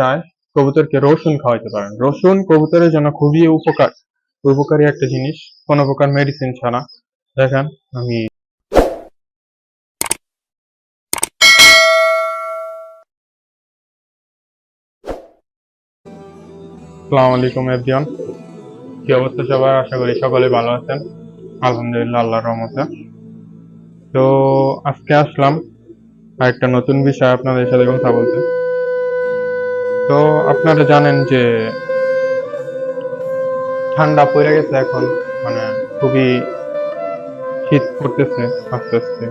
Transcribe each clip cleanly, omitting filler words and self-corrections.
চায় কবুতরকে রসুন খাওয়াইতে পারেন। রসুন কবুতরের জন্য খুবই উপকারী একটা জিনিস, কোনো প্রকার মেডিসিন ছাড়া। দেখেন আমি আসসালামু আলাইকুম এভরিওয়ান, কি অবস্থা সবার? আশা করি সকলে ভালো আছেন। আলহামদুলিল্লাহ, আল্লাহর রহমতে। তো আজকে আসলাম আরেকটা নতুন বিষয় আপনাদের সাথে কথা বলতে। তো আপনারা জানেন যে ঠান্ডা পড়ে গেছে এখন, মানে খুবই শীত পড়তেছে আস্তে আস্তে।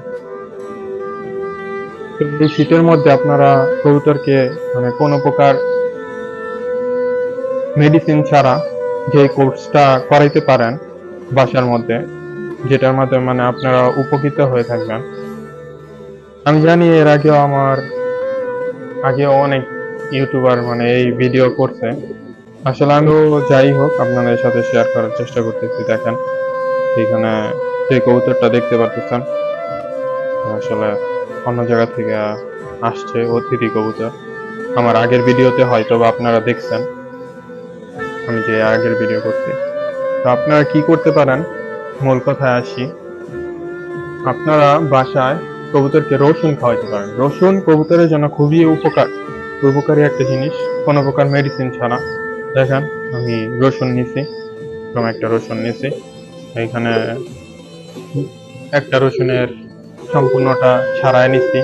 তো এই শীতের মধ্যে আপনারা কবুতরকে মানে কোনো প্রকার মেডিসিন ছাড়া যে কোর্সটা করাইতে পারেন বাসার মধ্যে, যেটার মাধ্যমে মানে আপনারা উপকৃত হয়ে থাকবেন। আমি জানি এর আগেও অনেক ইউটিউবার মানে এই ভিডিও করছে। আসলে আমিও যাই হোক আপনাদের সাথে শেয়ার করার চেষ্টা করতেছি। দেখেন এখানে যে কবুতরটা দেখতে পারতেছেন, আসলে অন্য জায়গা থেকে আসছে অতিথি কবুতর। আমার আগের ভিডিওতে হয়তো বা আপনারা দেখছেন, আমি যে আগের ভিডিও করছি। তো আপনারা কি করতে পারেন, মূল কথায় আসি। আপনারা বাসায় কবুতরকে রসুন খাওয়াইতে পারেন। রসুন কবুতরের জন্য খুবই উপকারী একটা জিনিস, কোনো প্রকার মেডিসিন ছাড়া। দেখেন আমি রসুন নিছি, এরকম একটা রসুন নিছি। এখানে একটা রসুনের সম্পূর্ণটা ছাড়াই নিছি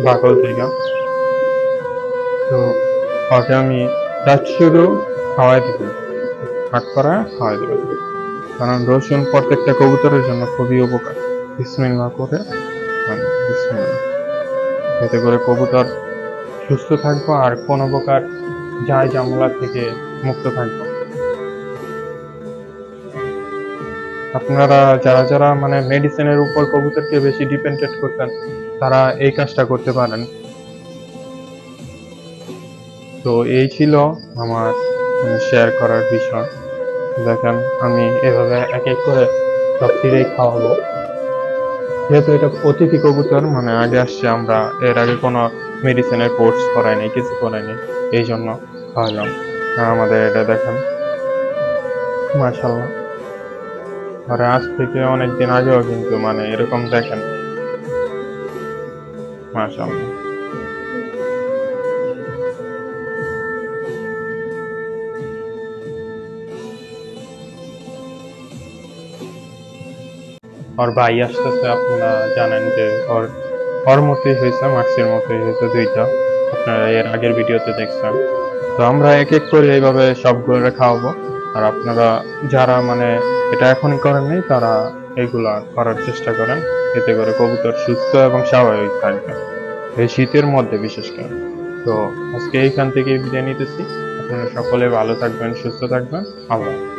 বাকল থেকে। তো ওকে আমি জাস্ট শুধু খাওয়াই দিব, ভাগ করা খাওয়াই দিব। কারণ রসুন প্রত্যেকটা কবুতরের জন্য খুবই উপকার। বিসমিল্লাহ করে বিসমিল্লাহ, এতে করে কবুতর সুস্থ থাকবো আর কোনো প্রকার যায় ঝামেলা থেকে মুক্ত থাকবো। আপনারা যারা যারা মানে মেডিসিনের উপর কবুতরকে বেশি ডিপেন্ডেন্ট করতেন, তারা এই কাজটা করতে পারেন। তো এই ছিল আমার শেয়ার করার বিষয়। দেখেন আমি এভাবে এক এক করে সব ফিরেই খাওয়াবো। যেহেতু এটা অতিথি কবুতর, মানে আগে আসছে, আমরা এর আগে কোনো মেডিসিনের কোর্স করাইনি, কিছু করাইনি, এই জন্য খাওয়ালাম। আর আমাদের এটা দেখেন মাশাআল্লাহ, আর আজ থেকে অনেকদিন আগেও কিন্তু মানে এরকম দেখেন মাশাআল্লাহ। ওর ভাই আসতেছে, আপনারা জানেন যে ওর ওর মতোই হয়েছে, মাক্সির মতোই হয়েছে দুইটা, আপনারা এর আগের ভিডিওতে দেখছেন। তো আমরা এক এক করে এইভাবে সবগুলো খাওয়াবো। আর আপনারা যারা মানে এটা এখনই করেন নাই, তারা এগুলা করার চেষ্টা করেন, এতে করে কবুতর সুস্থ এবং স্বাভাবিক থাকবে এই শীতের মধ্যে বিশেষ করে। তো আজকে এইখান থেকে বিদায় নিতেছি। আপনারা সকলে ভালো থাকবেন, সুস্থ থাকবেন। আল্লাহ হাফেজ।